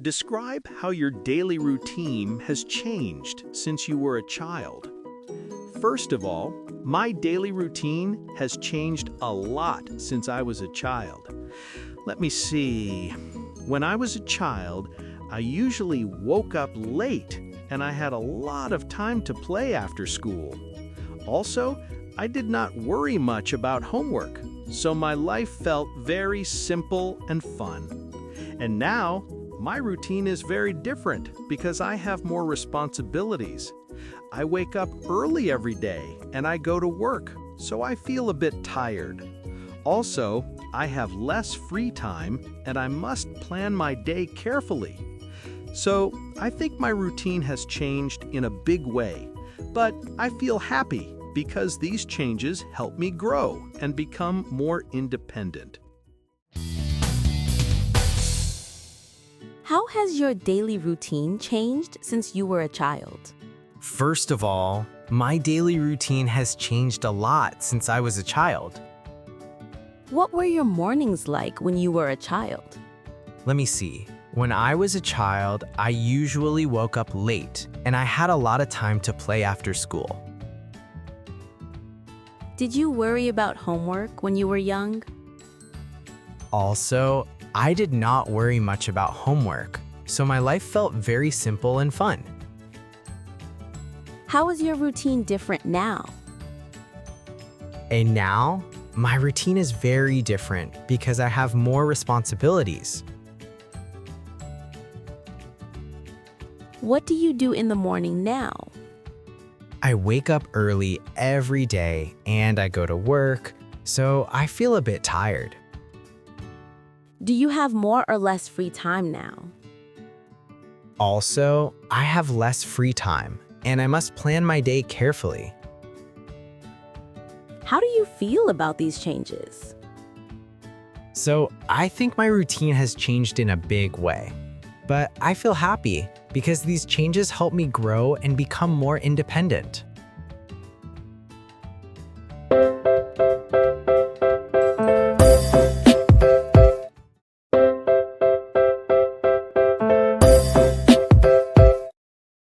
Describe how your daily routine has changed since you were a child. First of all, my daily routine has changed a lot since I was a child. Let me see. When I was a child, I usually woke up late and I had a lot of time to play after school. Also, I did not worry much about homework, so my life felt very simple and fun. And now, my routine is very different because I have more responsibilities. I wake up early every day and I go to work, so I feel a bit tired. Also, I have less free time and I must plan my day carefully. So, I think my routine has changed in a big way, but I feel happy because these changes help me grow and become more independent. How has your daily routine changed since you were a child? First of all, my daily routine has changed a lot since I was a child. What were your mornings like when you were a child? Let me see. When I was a child, I usually woke up late and I had a lot of time to play after school. Did you worry about homework when you were young? Also, I did not worry much about homework, so my life felt very simple and fun. How is your routine different now? And now, my routine is very different because I have more responsibilities. What do you do in the morning now? I wake up early every day and I go to work, so I feel a bit tired. Do you have more or less free time now? Also, I have less free time and I must plan my day carefully. How do you feel about these changes? So, I think my routine has changed in a big way. But I feel happy because these changes help me grow and become more independent.